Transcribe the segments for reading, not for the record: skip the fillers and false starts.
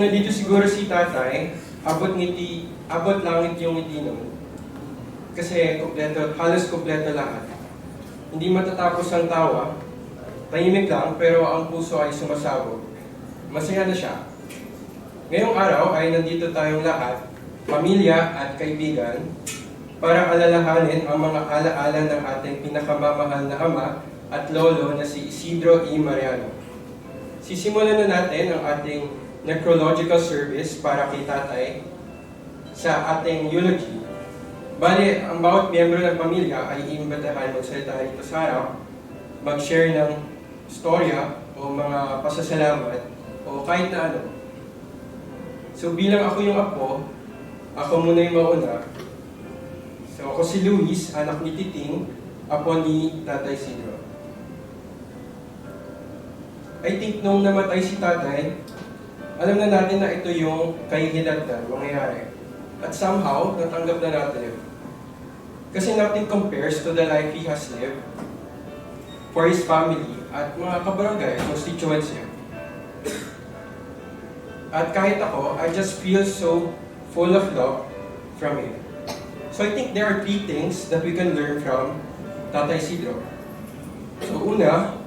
nandito siguro si tatay, abot langit yung ngiti nun. Kasi halos kompleto lahat. Hindi matatapos ang tawa, tahimik lang pero ang puso ay sumasabog. Masaya na siya. Ngayong araw ay nandito tayong lahat, pamilya at kaibigan, para alalahanin ang mga alaala ng ating pinakamamahal na ama at lolo na si Isidro E. Mariano. Sisimulan na natin ang ating necrological service para kay tatay sa ating eulogy. Bali, ang bawat miyembro ng pamilya ay iimbitahan magsalita dito sa araw, mag-share ng storya o mga pasasalamat o kahit na ano. So bilang ako yung apo, ako muna yung mauna. So ako si Luis, anak ni Titing, apo ni Tatay Isidro. I think nung namatay si tatay, alam na natin na ito yung kahihilatan, mangyayari. At somehow, natanggap na natin yun. Kasi nothing compares to the life he has lived for his family at mga kabarangay, constituents niya. At kahit ako, I just feel so full of love from him. So I think there are 3 things that we can learn from Tatay Isidro. So una,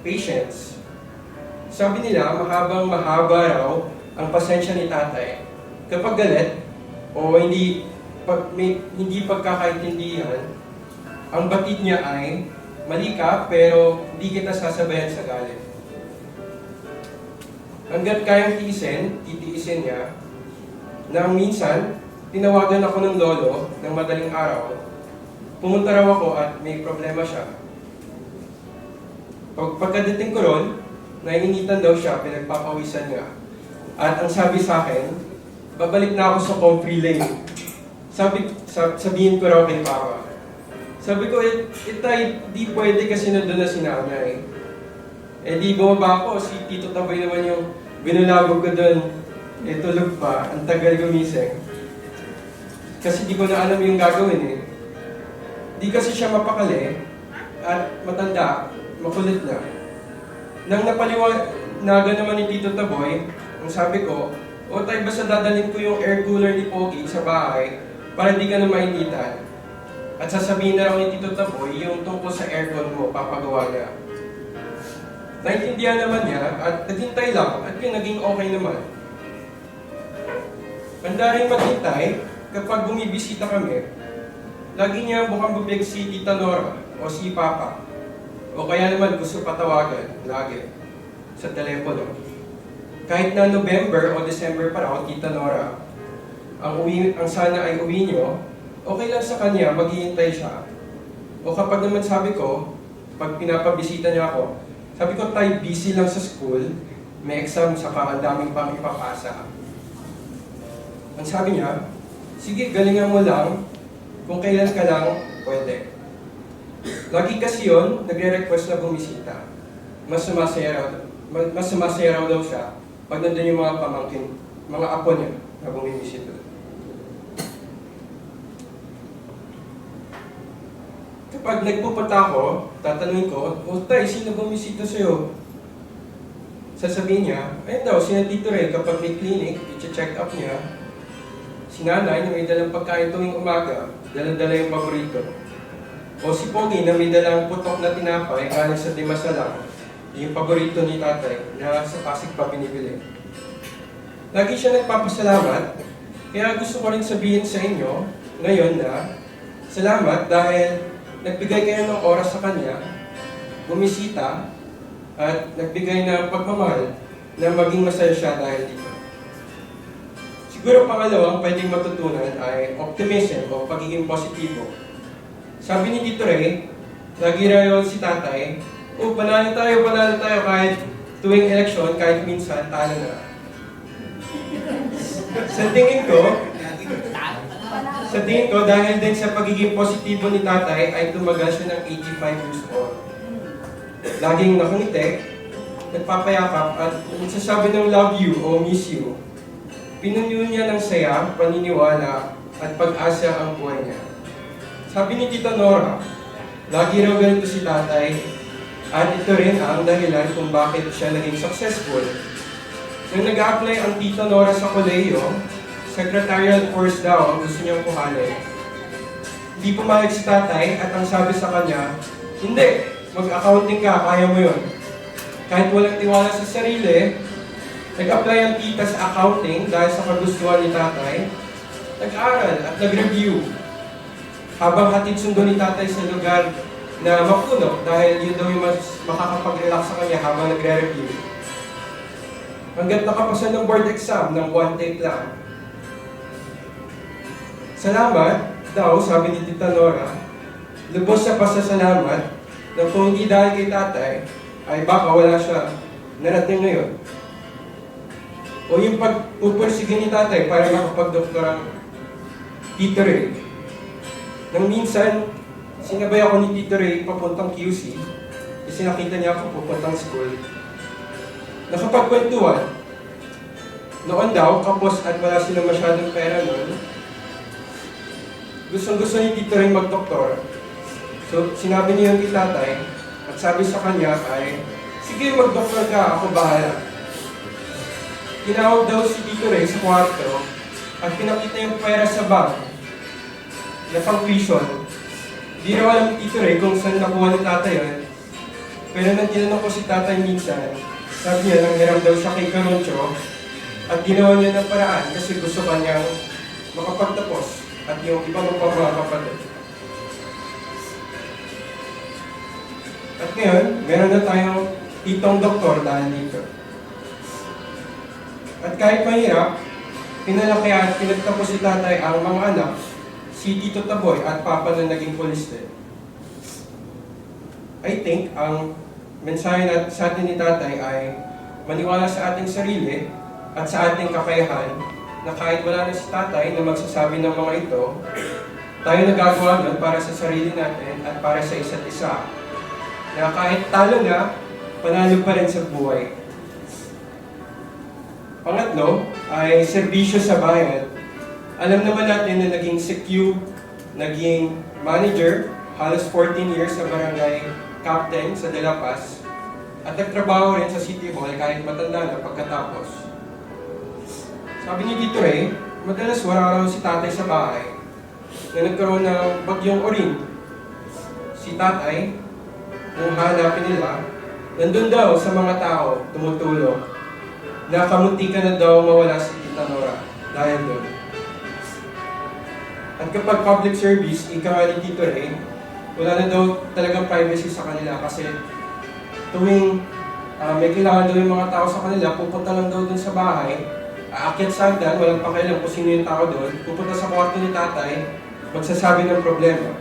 patience. Sabi nila, mahaba raw ang pasensya ni tatay. Kapag galit, o hindi pagkakaintindihan, ang batid niya ay mali ka, pero hindi kita sasabayan sa galit. Hanggat kayang titiisin niya, na minsan, tinawagan ako ng lolo ng madaling araw, pumunta raw ako at may problema siya. Pagkadating ko ron, nainitan daw siya, pinagpapawisan niya. At ang sabi sa akin, babalik na ako sa comfrey lane. Sabihin ko raw kay Papa. Sabi ko, itay, di pwede kasi nandun na si nanay. Eh di bumaba ako, si Tito Taboy naman yung binulabog ko doon. Tulog pa, ang tagal gumising. Kasi di ko na alam yung gagawin eh. Di kasi siya mapakali at matanda, makulit na. Nang napaliwanagan naman ni Tito Taboy, ang sabi ko, o tayo basta dadalhin ko yung air cooler ni Pogi sa bahay para di ka na mainitan. At sasabihin na raw ni Tito Taboy yung tungkol sa aircon mo, papagawa niya. Naintindihan naman niya at naghintay lang at yung naging okay naman. Handa rin maghintay kapag bumibisita kami. Lagi niya bukang bubig si Tita Nora o si Papa. O kaya naman gusto patawagan, lagi, sa telepono. Kahit na November o December pa raw, Tita Nora, ang sana ay uwi niyo, okay lang sa kanya, maghihintay siya. O kapag naman sabi ko, pag pinapabisita niya ako, sabi ko, tayo busy lang sa school, may exam, saka ang daming pang ipapasa. Ang sabi niya, sige, galingan mo lang, kung kailan ka lang, pwede. Lagi kasi yun, nagre-request na bumisita. Mas sumasaya raw daw siya pag nandun yung mga pamangkin, mga apo niya na bumisita. Kapag nagpupunta ako, tatanungin ko, o tay, sino bumisita sa'yo? Sasabihin niya, ayun daw, si Tito Ray, kapag may clinic, i-check up niya. Si nanay na may dalang pagkain tuwing umaga, dala-dala yung paborito. O si Pogi na may dalang putok na tinapay galing sa Dimasalang, yung paborito ni tatay na sa Pasig pa binibili. Lagi siya nagpapasalamat, kaya gusto ko rin sabihin sa inyo ngayon na salamat dahil nagbigay kayo ng oras sa kanya, bumisita, at nagbigay ng pagmamahal na maging masaya siya dahil dito. Siguro pangalawang pwedeng matutunan ay optimism o pagiging positibo. Sabi ni Tito Ray, lagi rayon si tatay, panalo tayo kahit tuwing eleksyon, kahit minsan, talo na. Sa tingin ko, dahil din sa pagiging positibo ni tatay, ay tumagal siya ng 85 years old. Laging nakangiti, nagpapayakap at nagsasabi ng love you o miss you. Pinuno niya ng saya, paniniwala at pag-asa ang buhay niya. Sabi ni Tita Nora, lagi raw ganito si tatay at ito rin ang dahilan kung bakit siya naging successful. Nung nag-apply ang Tita Nora sa kolehiyo, secretarial course daw ang gusto niyang kuhanin. Hindi pumayag si tatay at ang sabi sa kanya, hindi, mag-accounting ka, kaya mo yun. Kahit walang tiwala sa sarili, nag-apply ang tita sa accounting dahil sa kagustuhan ni tatay, nag-aral at nag-review. Habang hatid sundo ni tatay sa lugar na mapuno dahil yun daw yung mas makakapag-relax sa kanya habang nagre-review. Hanggat nakapasa ng board exam ng one take lang. Salamat daw, sabi ni Tita Nora, lubos sa pasasalamat na kung hindi dahil kay tatay, ay baka wala siya narating ngayon. O yung pagpupursige ni tatay para makapag-doktorang Tito Ray. Nang minsan, sinabay ako ni Tito Ray papuntang QC, kasi nakita niya ako papuntang school. Nakapagkwentuhan. Noon daw, kapos at wala silang masyadong pera noon, gustong-gusto ni Tito Ray mag-doktor. So, sinabi niya yung kay tatay, at sabi sa kanya ay, sige, mag-doktor ka, ako bahala. Tinawag daw si Tito Ray sa kwarto at pinakita yung pera sa bag na pang-tuition. Di raw alam ni Tito Ray kung saan nakuha ni tatay yan. Pero nang tinanong ko si tatay minsan, sabi niya nanghiram daw siya kay Karoncho at ginawa niya ng paraan kasi gusto kanyang makapagtapos at yung iba mo pa mga kapatid. At ngayon, meron na tayong titong doktor dahil dito. At kahit mahirap, pinalaki at pinagtapos si tatay ang mga anak, si Tito Taboy at papa na naging pulis din. I think ang mensahe sa atin ni tatay ay maniwala sa ating sarili at sa ating kakayahan na kahit wala na si tatay na magsasabi ng mga ito, tayo nagagawa nun para sa sarili natin at para sa isa't isa. Na kahit talo na, panalo pa rin sa buhay. Pangatlo ay serbisyo sa bayan. Alam naman natin na naging CQ, naging manager, halos 14 years sa barangay captain sa De La Paz, at nagtrabaho rin sa City Hall kahit matanda na pagkatapos. Sabi ni Tito Ray, madalas wala raw si tatay sa bahay na nagkaroon ng bagyong Orin. Si tatay, nung hanapin nila, nandun daw sa mga tao, tumutulong. Nakamunti ka na daw mawala si Tita Nora dahil doon. At kapag public service, ika nga ni Tito Ray, wala na daw talagang privacy sa kanila kasi tuwing may kailangan daw yung mga tao sa kanila, pupunta lang daw dun sa bahay, aakyat sa hagdan, walang pakialam kung sino yung tao doon, pupunta sa kwarto ni tatay, magsasabi ng problema.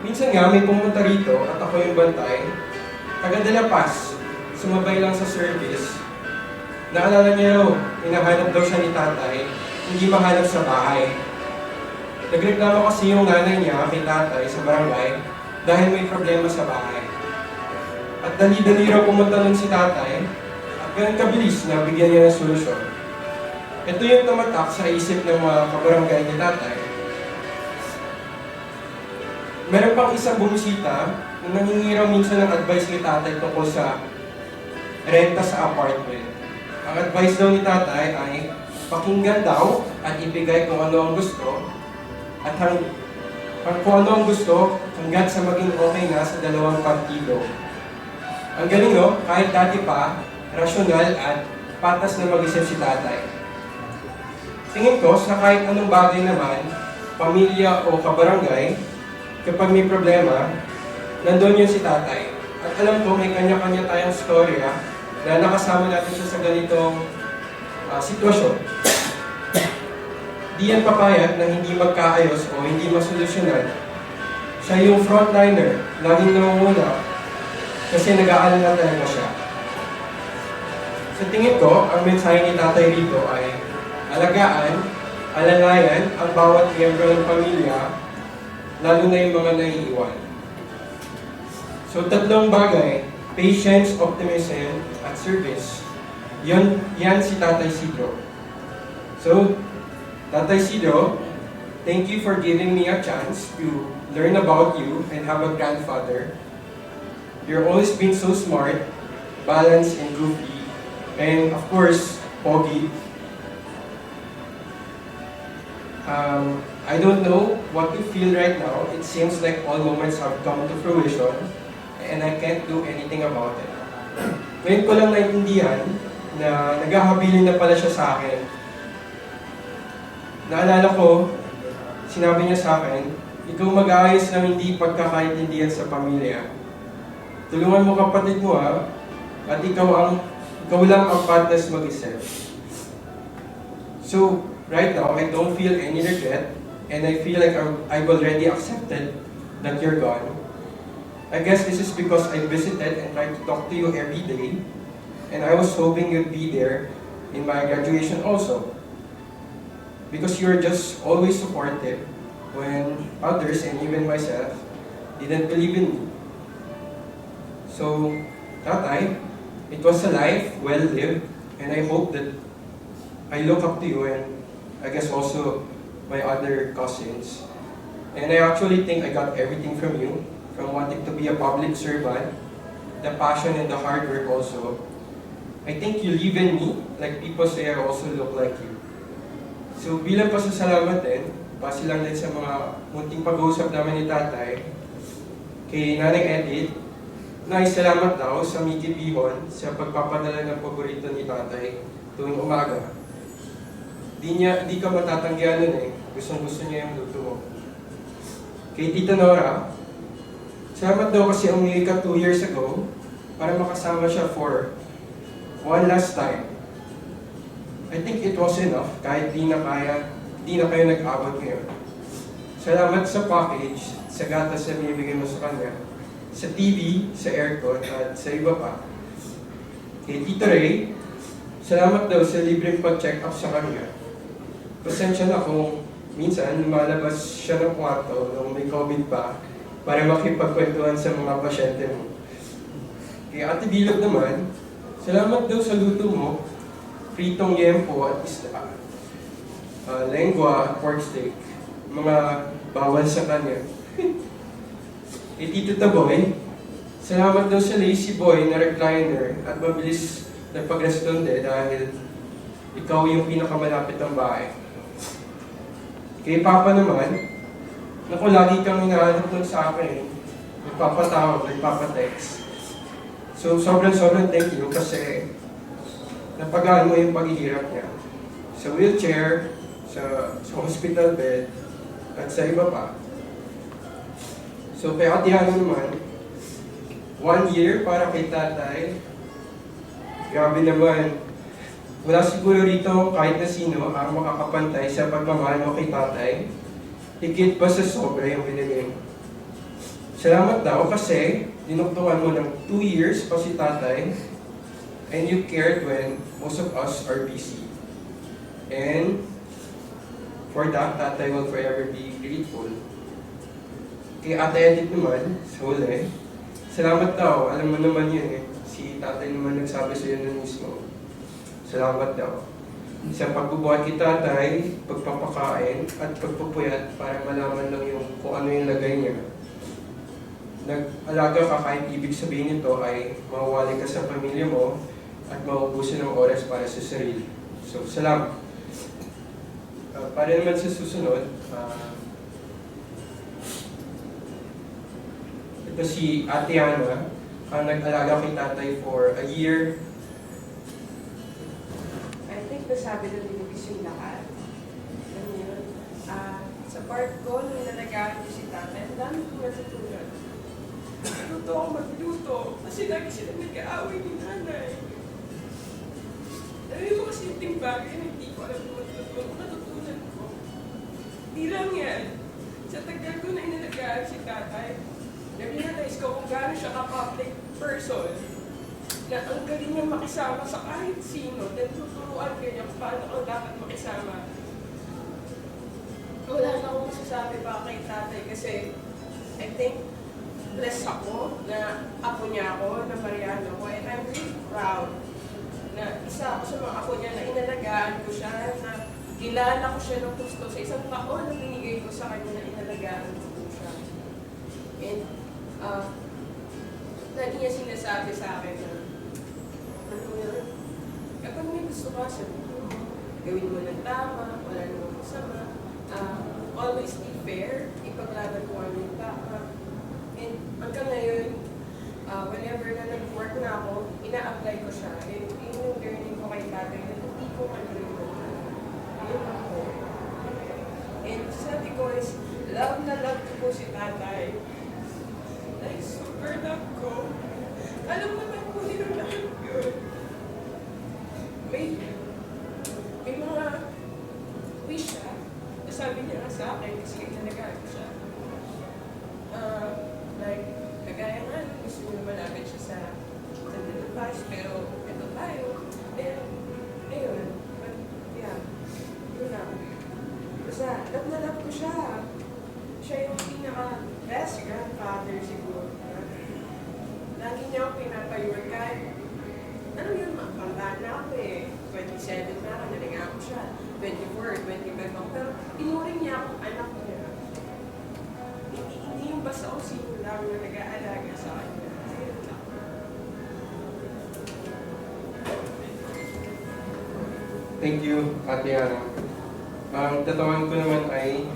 Minsan nga, may pumunta rito at ako yung bantay, taga De La Paz, sumabay lang sa service. Naalala niya raw, hinahanap daw siya ni tatay, hindi mahanap sa bahay. Nagreklamo kasi yung nanay niya kay tatay sa barangay dahil may problema sa bahay. At dali-dali raw pumunta nun si tatay at ganun kabilis na bigyan niya ng solusyon. Ito yung tumatak sa isip ng mga kabarangay ni tatay. Meron pang isang bumisita na nangingi raw minsan ng advice ni tatay tungkol sa renta sa apartment. Ang advice daw ni tatay ay pakinggan daw at ibigay kung ano ang gusto at kung ano ang gusto hanggat sa maging okay na sa dalawang partido. Ang galing no, kahit dati pa, rasyonal at patas na mag-isip si tatay. Tingin ko sa kahit anong bagay naman, pamilya o kabarangay, kapag may problema, nandun yun si tatay. At alam ko may kanya-kanya tayong storya na nakasama natin siya sa ganitong sitwasyon. Di yan papayag na hindi magkaayos o hindi masolusyonan. Siya yung frontliner, laging nangunguna, kasi nag-aalala talaga siya. Sa tingin ko, ang mensahe ni tatay rito ay alagaan, alalayan ang bawat miyembro ng pamilya, lalo na yung mga naiiwan. So, tatlong bagay, patience, optimism, at service. Yan si Tatay Sidro. So, Tatay Sidro, thank you for giving me a chance to learn about you and have a grandfather. You've always been so smart, balanced, and goofy. And of course, Pogi. I don't know what to feel right now. It seems like all moments have come to fruition and I can't do anything about it. Ngayon ko lang naintindihan na naghahabilin na pala siya sa akin. Naalala ko, sinabi niya sa akin, ikaw mag-aayos ng hindi pagkakaintindihan sa pamilya. Tulungan mo kapatid mo ha, at ikaw lang ang partners mag-isip. So, right now, I don't feel any regret, and I feel like I've already accepted that you're gone. I guess this is because I visited and tried to talk to you every day, and I was hoping you'd be there in my graduation also. Because you're just always supportive when others, and even myself, didn't believe in me. So, Tatay, it was a life well lived, and I hope that I look up to you and I guess also my other cousins. And I actually think I got everything from you, from wanting to be a public servant, the passion and the hard work also. I think you live in me, like people say I also look like you. So bilang pasasalamat din, base lang din sa mga munting pag-uusap namin ni Tatay, kay Nanay Edith, naisalamat daw sa Mickey Bihon sa pagpapadala ng paborito ni Tatay tuwing umaga. Di ka matatanggihan nun eh. Gustong-gusto niya yung luto mo. Kay Tita Nora, salamat daw kasi umuwi ka 2 years ago para makasama siya for one last time. I think it was enough kahit di na kayo nag-abot ngayon. Salamat sa package, sa gatas na binibigay mo sa kanya, sa TV, sa aircon, at sa iba pa. Kay Tito Ray, salamat daw sa libreng pag-check up sa kanya. Pasensya na kung minsan lumalabas siya ng kwarto nung may COVID pa para makipagkwentuhan sa mga pasyente mo. Kay Ate Bilog naman, salamat daw sa luto mo, pritong yempo at isda, lengua at pork steak, mga bawal sa kanya. Kay Tito Taboy, salamat daw sa lazy boy na recliner at mabilis na pagresponde dahil ikaw yung pinakamalapit ng bahay. Kay Papa naman, naku, lagi kang hinahanap nun sa akin. Nagpapatawag, nagpapatext. So, sobrang thank you kasi napagaan mo yung paghihirap niya. Sa wheelchair, sa hospital bed, at sa iba pa. So, kay Ate Hana naman, 1 year para kay Tatay. Grabe naman. Wala siguro rito kahit na sino ang makakapantay sa pagmamahal mo kay Tatay. Higit pa sa sobra yung binigay mo. Salamat daw kasi dinuktungan mo ng 2 years pa si Tatay and you cared when most of us are busy. And for that, Tatay will forever be grateful. Kay Ate Edith naman, sa huli, salamat daw. Alam mo naman yun eh. Si Tatay naman nagsabi sa'yo nun mismo. Salamat daw. Sa pagbubuhat kay Tatay, pagpapakain, at pagpupuyat para malaman lang yung kung ano yung lagay niya. Nag-alaga ka kahit ibig sabihin nito ay mawawali ka sa pamilya mo at maubusin ng oras para sa sarili. So, salamat. Para naman sa susunod, ito si Ate Ana, ang nag-alaga kay Tatay for a year. Sabi na binibis yung lahat. Ganyan. Sa part ko, nung nalagaan ko si Tatay, ang dami ko natutunan. Luto ako magluto. Kasi lagi sila nag-aaway ni Nanay. Dami mo kasi yung timbagay na hindi ko alam kung magluto. Natutunan ko. Di lang yan. Sa tagal ko na inalagaan si Tatay, nag-realize ko kung gaano siya ka-public person. Na ang galing niya makisama sa kahit sino, then tuturuan ka niya kung paano ka dapat makisama. Wala na akong masasabi pa kay Tatay kasi I think blessed ako na apo niya ako, na Mariano ko, and I'm really proud na isa ako sa mga apo niya na inalagaan ko siya, na kilala ko siya ng gusto sa isang taon na binigay ko sa kanya na inalagaan ko siya. And lagi niya sinasabi sa akin na pag may gusto ka, sabihin mo, gawin mo ng tama, wala namang masama. Always be fair, ipaglaban mo ano yung tama. And hanggang ngayon, whenever na nag-work na ako, ina-apply ko siya. And yun yung learning ko kay tatay na hindi ko malilimutan. Yun ako. And sabi ko is, love na love ko po si tatay. Like, super love ko. Alam naman po nila lahat yun. May mga wish siya. Sabi niya nga sa akin, kasi nalagaan ko siya. Like, kagaya nga, gusto niya malapit siya sa Bas, pero ito tayo. And, ayun. But, yeah. Yun lang. Basta, love na love ko siya. Siya yung pinaka-best grandfather siguro. Lagi niya ako pinapayuan kahit, ano yun, matanda na ako eh. 27 na ako, nalagaan ko siya. 24, 25 ako. Pero inuring niya akong anak niya. Hindi yung basta kung sino lang na nag-aalaga sa kanya. Ayun lang. Thank you, Ate Ana. Ang tatawan ko naman ay,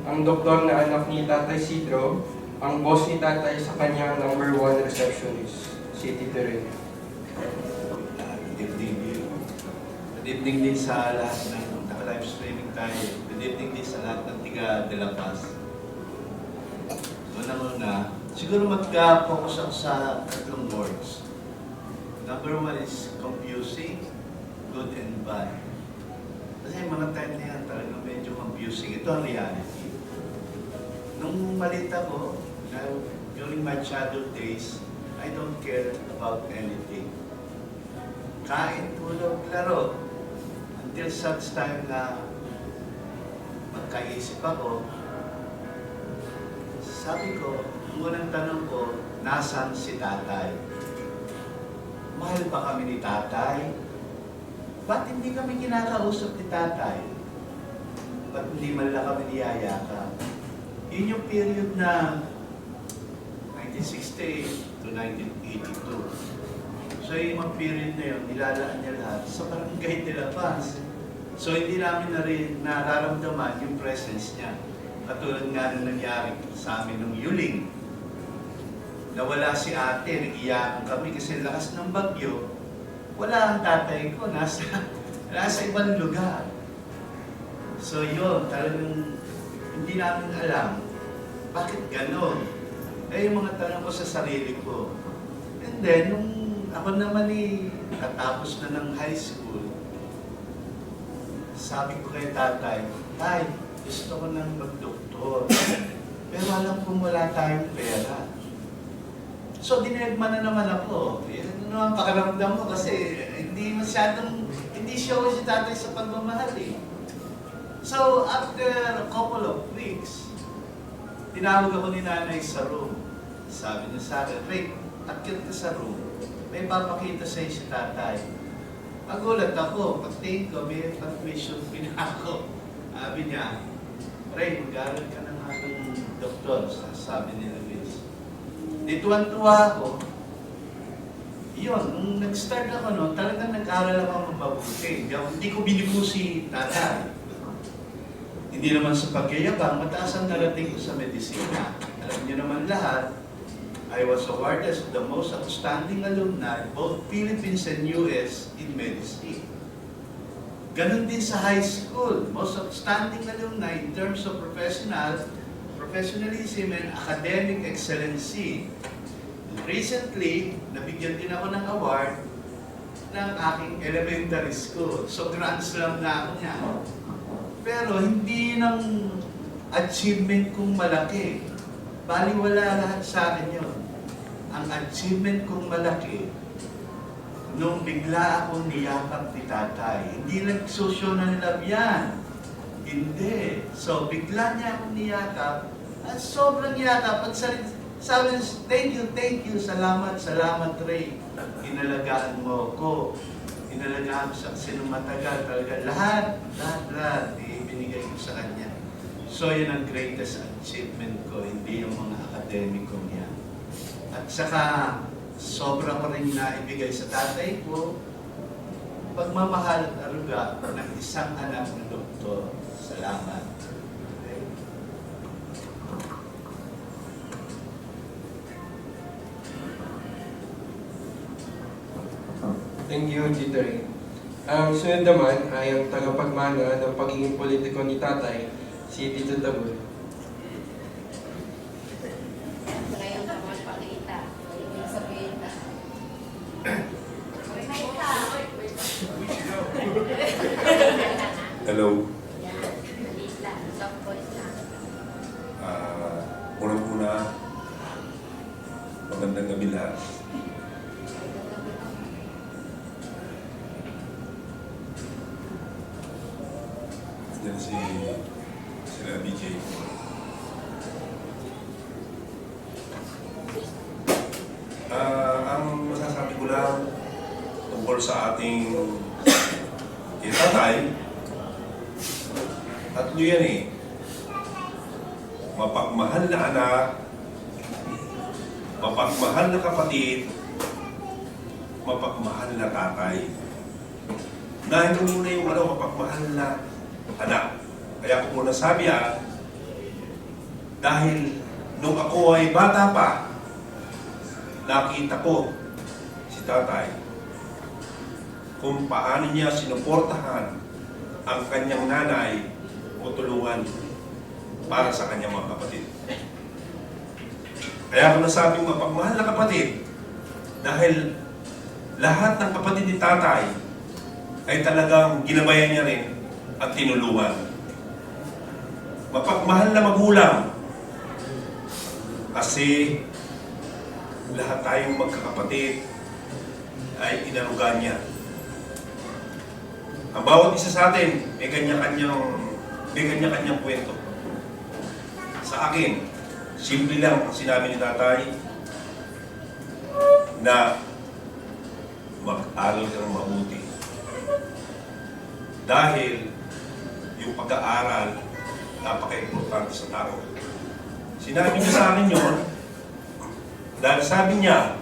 ang doktor na anak ni Tatay Sidro, ang boss ni Tatay sa kanyang number 1 receptionist, si Tito Rene. Good evening din. Good evening din sa lahat ng naka-live streaming tayo. Good evening din sa lahat ng tiga De La Paz. Una-una, siguro magka-focus ako sa tatlong words. Number 1 is confusing, good and bad. Kasi mga time na yan talaga medyo confusing. Ito ang reality. Nung maliit ako, during my childhood days, I don't care about anything. Kain, tulog, laro. Until such time na magkaisip ako, sabi ko, ang unang tanong ko, nasaan si tatay? Mahal ba kami ni tatay? Ba't hindi kami kinakausap ni tatay? Ba't hindi man lang kami niyayakap? Yun yung period na 1968 to 1982. So yung mga period na yun, nilalaan niya lahat sa barangay de La Paz. So hindi namin na rin nararamdaman yung presence niya. Katulad nga nung nangyari sa amin nung Yuling. Nawala si ate, nag-iyakan kami kasi lakas ng bagyo. Wala ang tatay ko, nasa ibang lugar. So yun, talagang hindi namin alam bakit ganon. Eh yung mga tanong ko sa sarili ko. And then, nung ako naman natapos na ng high school, sabi ko kay tatay, Tay, gusto ko nang mag-doktor. Pero alam kong wala tayong pera. So, dinegma na naman ako. Yan naman pakiramdam mo kasi hindi show si tatay sa pagmamahal eh. So, after a couple of weeks, tinawag ako ni nanay sa room. Sabi niya sa akin, Ray, akyat ka sa room. May papakita sa'yo si tatay. Nagulat ako, pagtingin ko, may admission pinako. Sabi niya, Ray, mag-aaral ka na nga ng doktor, sabi ni Luis. Dituwan-tuwa ako. Yun, nung nag-start ako noon, talagang nag-aaral ako mabuti. Hindi ko binigo si tatay. Hindi naman sa pagyayabang, mataas ang narating ko sa medisina. Alam niyo naman lahat, I was awarded as the most outstanding alumni, both Philippines and US, in medicine. Ganon din sa high school, most outstanding alumni in terms of professionalism and academic excellency. Recently, nabigyan din ako ng award ng aking elementary school. So, grand slam na ako niya. Pero hindi ng achievement kong malaki. Baliwala lahat sa akin yun. Ang achievement kong malaki, nung bigla akong niyakap ni tatay. Hindi nagsosyonal love yan. Hindi. So, bigla niya akong niyakap. At sobrang niyakap. At sabi niya, thank you, salamat, Ray. Inalagaan mo ko. Inalagaan ko sa kasi nung matagal talaga. Lahat, ibinigay ko sa kanya. So, yun ang greatest achievement ko, hindi yung mga akademikong yan. At saka, sobra ko rin naibigay sa tatay ko. pagmamahal at aruga ng isang anak ng doktor. Salamat. Okay. Thank you, Tito Ray. Ang sunod naman ay ang tagapagmana ng pagiging politiko ni Tatay, si Tito Tabul. Ngayon ka magpakita. Ibig sabihin na. Hello. Yan. Maliit lang. Soft voice lang. Unang-una, magandang gabi lahat. Yan sila BJ. Ang masasabi ko lang tungkol sa ating tatay, tatlo yan eh. Mapagmahal na anak, mapagmahal na kapatid, mapagmahal na tatay. Unahin ko muna yung mapagmahal na anak. Kaya ko muna sabi dahil nung ako ay bata pa, nakita ko si tatay kung paano niya sinuportahan ang kanyang nanay o tulungan para sa kanyang mga kapatid. Kaya ako nasabing mapagmahal na kapatid dahil lahat ng kapatid ni tatay ay talagang ginabayan niya rin at tinulungan. Mapagmahal na magulang kasi lahat tayong magkakapatid ay inarugan niya. Ang bawat isa sa atin may kanya-kanyang kwento. Sa akin, simple lang ang sinabi ni tatay na mag-aral kang mabuti. Dahil yung pag-aaral, napaka-importante sa tao. Sinabi niya sa akin yun, dahil sabi niya,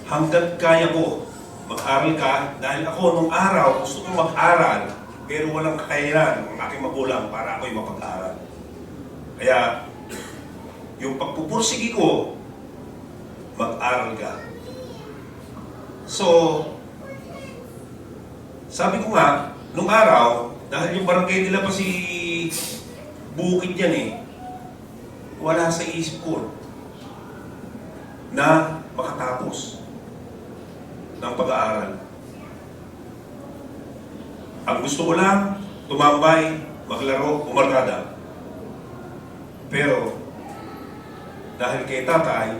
hanggat kaya ko, mag-aral ka, dahil ako nung araw, gusto kong mag-aral, pero walang kakayanan ng aking magulang para ako'y mapag-aral. Kaya, yung pagpupursigi ko, mag-aral ka. So, sabi ko nga, nung araw, dahil yung barangay nila pa si Bukid yan eh, wala sa isip ko na makatapos ng pag-aaral. Ang gusto ko lang, tumambay, maglaro, umarkada. Pero, dahil kay tatay,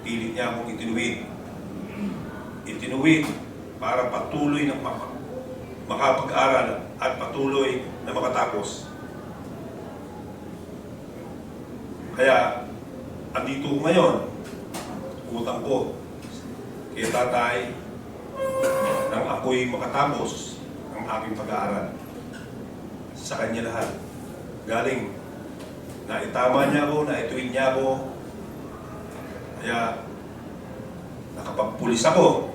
pilit niya akong itinuwid. Itinuwid para patuloy na makapag-aral at patuloy na makatapos. Kaya, andito ko ngayon, utang ko kay tatay nang ako'y makatapos ang aking pag-aaral. Sa kanya lahat. Galing, naitama niya ako, naituwid niya ako. Kaya, nakapagpulis ako.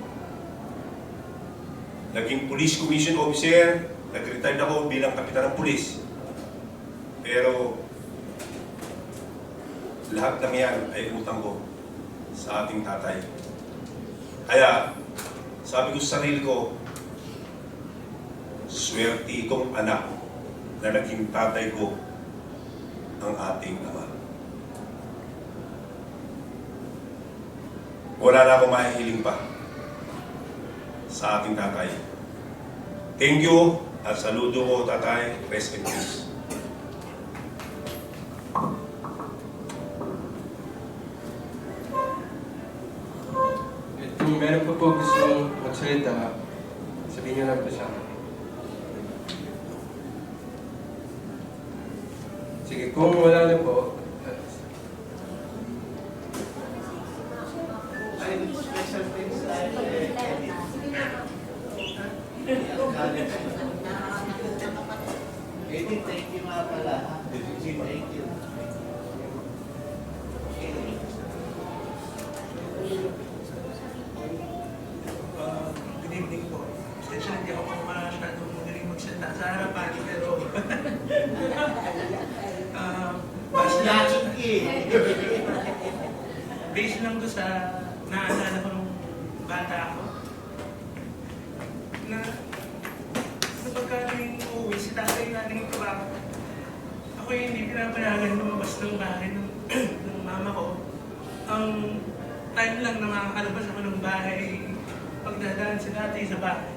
Naging police commission officer, nag-retired ako bilang kapitan ng pulis. Pero, lahat ng yan ay utang ko sa ating tatay. Kaya, sabi ko sa sarili ko, swerte itong anak na naging tatay ko ang ating ama. Wala na akong mahihiling pa sa ating tatay. Thank you at saludo ko, tatay. Rest in peace. Kung meron po gusto magsalita, sabihin niyo lang po sa akin. Sige, kung wala na po, Special things like Eddie, thank you nga pala. Thank you. Okay. jacket eh. Based lang to sa naalala ko nung bata ako. Na kapag kaming uuwi, si tatay namin trabaho. Ako yung hindi pinapayagan lumabas ng bahay ng mama ko. Ang time lang na makakalabas ako ng bahay pagdadaan si tatay sa bahay.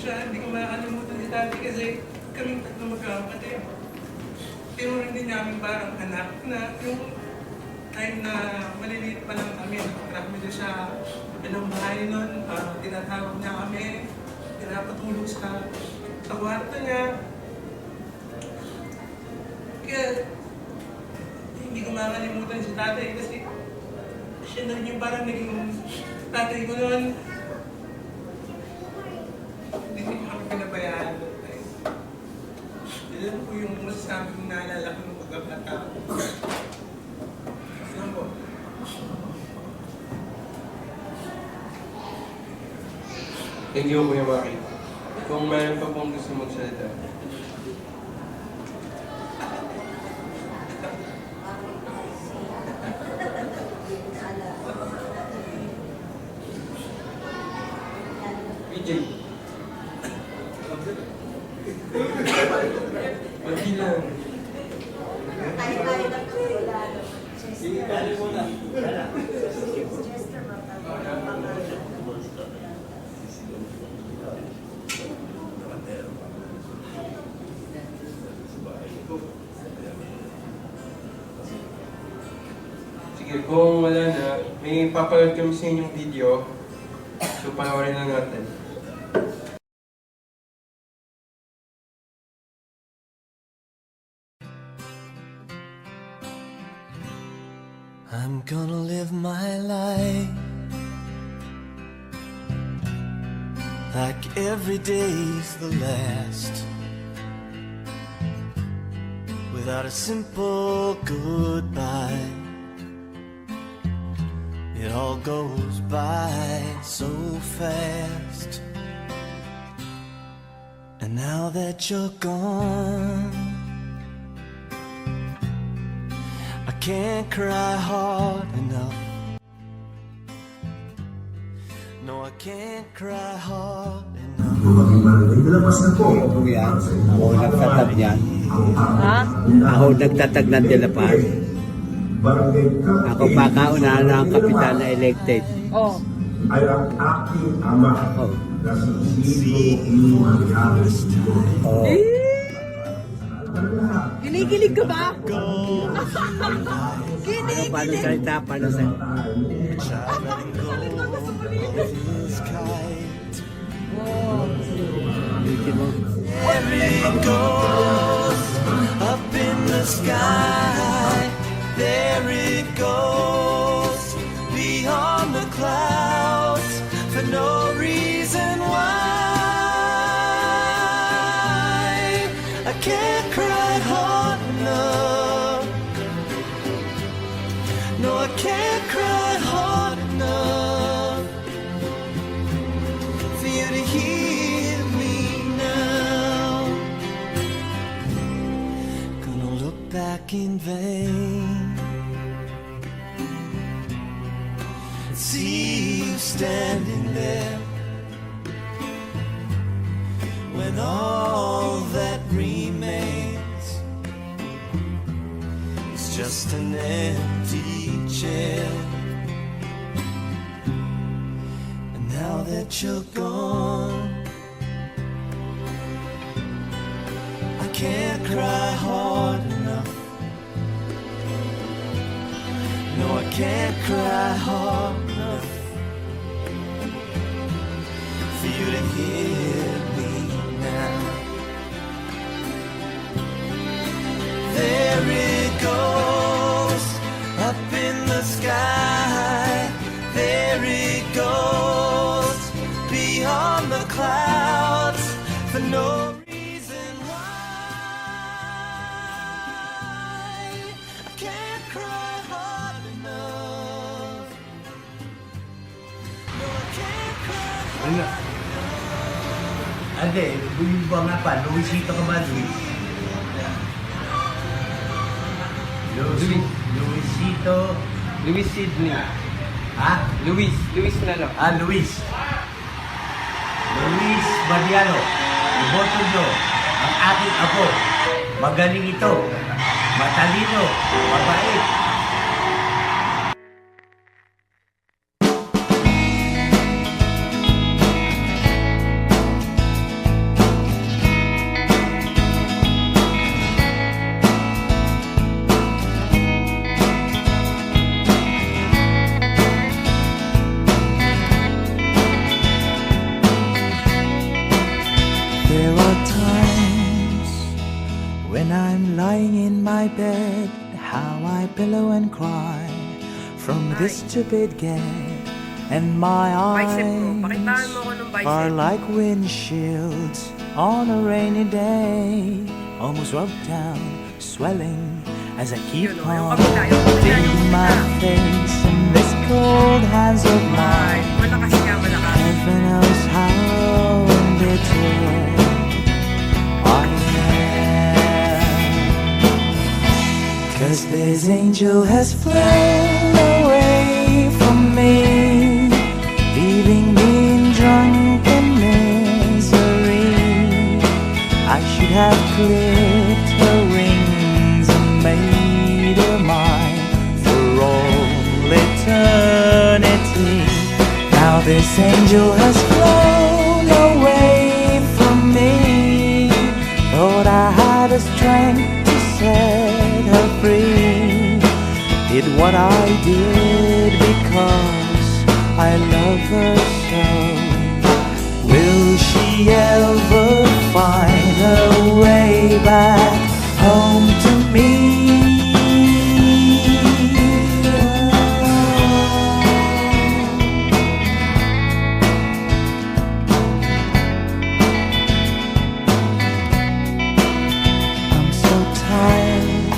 Siya, hindi ko makakalimutan si tatay kasi kaming tatlo magkakapatid. Tinuring din namin parang anak na yung time na maliliit pa lang kami, nakakami din siya bilang bahay nun, tinatawag niya kami, pinapatulog sa kwarto niya. Kaya hindi ko makakalimutan si tatay kasi siya na rin yung parang naging tatay ko noon. Hindi ko kami pinabayaan. Ilan po yung masasabi kong naalala ko nung pagkabata ko. Ano po? Thank you, Kuya Maki. Kung mayroon pa pong gusto magsalita. PJ. Pati lang. Tayo-tayo lang po wala. Sige, kung wala na, may papanood kami sa inyong video. So, panoorin na natin. I'm gonna live my life like every day's the last, without a simple goodbye. It all goes by so fast, and now that you're gone, I can't cry hard enough. No, I can't cry hard enough. Kuya, ako nagtatag niyan. Ha? Ako nagtatag ng Dilapan. Ako pa kaunahan na ang kapitan na elected. Oh. ay ang aking ama Oh. na si Ibo Oh. Kinikilig ka ba? Paano salita? Paano salita? Ulitin mo. There it goes, up in the sky. There it goes, beyond the clouds, for no reason why. I can't cry hard enough. No, I can't cry hard enough for you to hear me now. Gonna look back in vain, see you standing there, when all that remains is just an empty chair. And now that you're gone, I can't cry hard enough. No, I can't cry hard enough for you to hear me now. There it goes, up in the sky. There it goes, beyond the clouds, for no reason why. I can't cry hard enough. No, I can't cry hard enough. I Hindi, yung ba nga pa, Luisito ka ba, Luis? Luisito. Luis Sidney. Ha? Luis na lang. Luis. Luis Badiano. Iboto nyo ang aking apo. Magaling ito. Matalino. Mabait. There are times when I'm lying in my bed, how I pillow and cry from this stupid game, and my Bicep mo. Pakitaan mo eyes ako ng are bicep. like windshields on a rainy day, almost rubbed down, swelling as I keep Yun, yung on kabila, yung kabila, yung digging my kabila. face in this cold hands of Ay, mine. malakas niya, malakas. Heaven knows how bitter I am. 'Cause this angel has flown away from me, leaving me in drunken misery. I should have clipped her wings and made her mine for all eternity. Now this angel has flown away from me. Thought I had the strength to set her free. Did what I did because I love her so. Will she ever find her way back home to me? I'm so tired,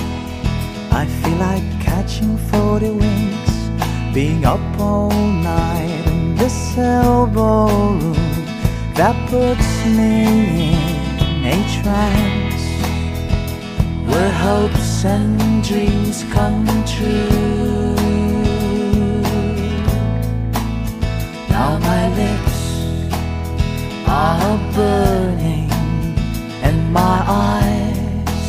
I feel like catching 40 winks, being up all night in this elbow room that puts me in a trance, where hopes and dreams come true. Now my lips are burning and my eyes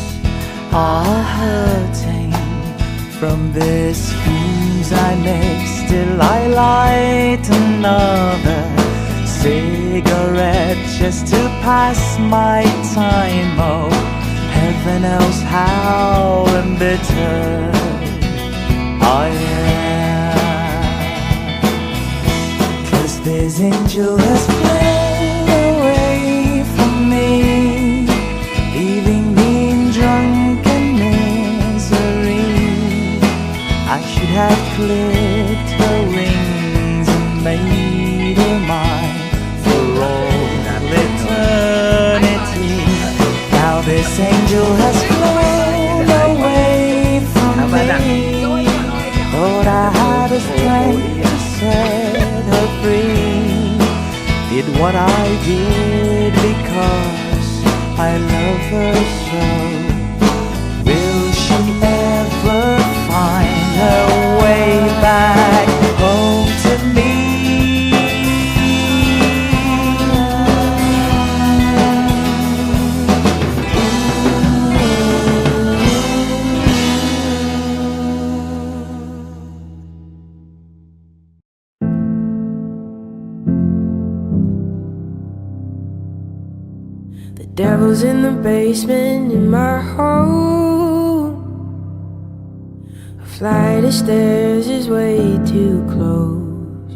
are hurting from this fumes I make. Still I light another cigarette just to pass my time. Oh, heaven knows how embittered I am. 'Cause this angel has flown away from me, leaving me in drunken misery. I should have clipped her wings and made her mine for all eternity. Now this angel has flown away from me. Thought I had the strength to set her free. Did what I did because I love her so. Will she ever find her way back home to me? The devil's in the basement in my home. A flight of stairs is way too close.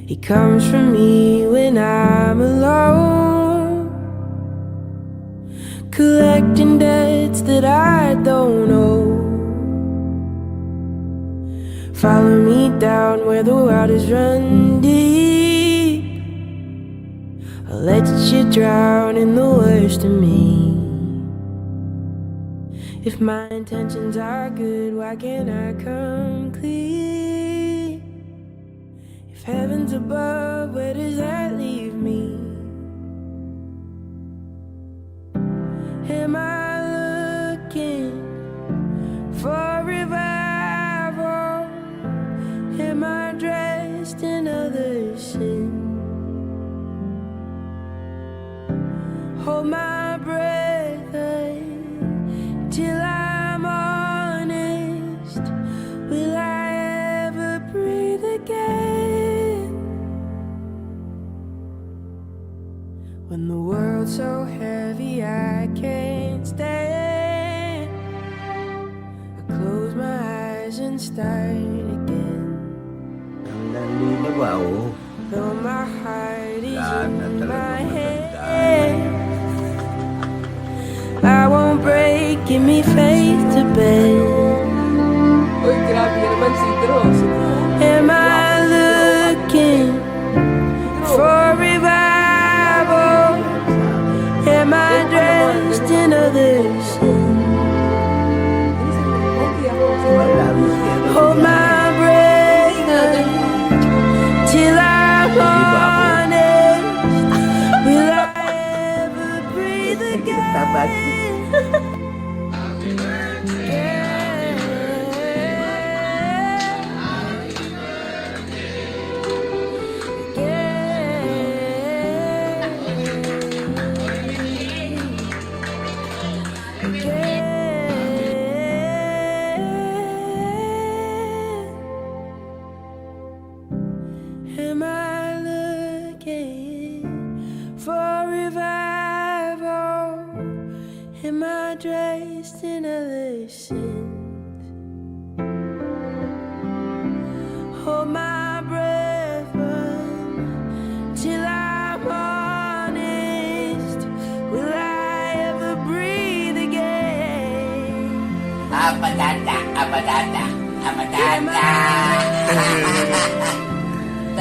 He comes for me when I'm alone, collecting debts that I don't owe. Follow me down where the waters run deep. I'll let you drown in the worst of me. If my intentions are good, why can't I come clean? If heaven's above, where does that leave me? hold my breath until I'm honest. Will I ever breathe again? When the world's so heavy I can't stand, I close my eyes and start again. Ang lalinaw ba, oh? Though my heart is Lahat na in talaga my maganda. head, I won't break, give me faith to bend. Uy, grabe naman si Dross. Am I looking for revival? Am I dressed in other sin? Malami siya. Hold my breath till I'm honest. Will I ever breathe again? Am I looking for revival? Am I dressed in other sins? Hold my breath until I'm honest. Will I ever breathe again? Abadada, abadada, abadada.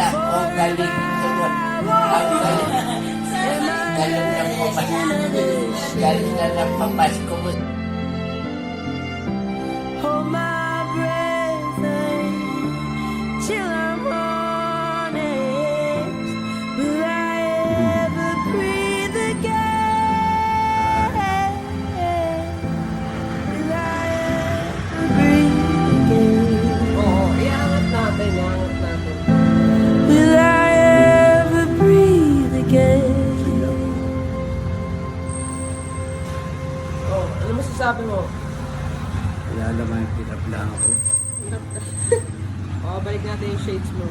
Ang galing sunod. Ang galing. Galing na po ba? Galing na ng pamasko mo. Hold my breath until I'm honest. Will I ever breathe again? Will I ever breathe again? Oo, iangat natin, iangat natin. Will I ever breathe again? Oh, ano masasabi mo? Wala naman, pinap lang ako. Oh, balik natin yung shades mo.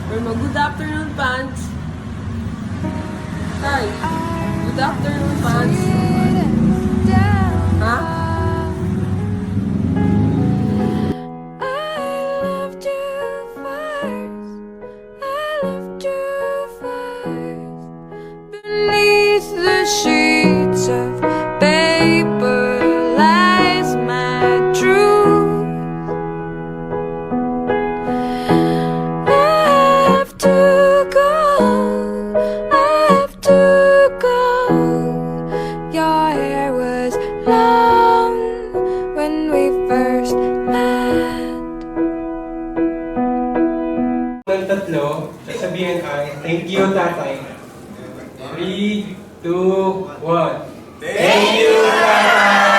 Pero good afternoon, pants. Tay, good afternoon, pants. Ha? Beneath the sheets of paper lies my truth. I have to go, I have to go. Your hair was long when we first met. Ng tatlo, sasabihin ay, thank you, tatay. 3, 2, 1. Thank you, tatay!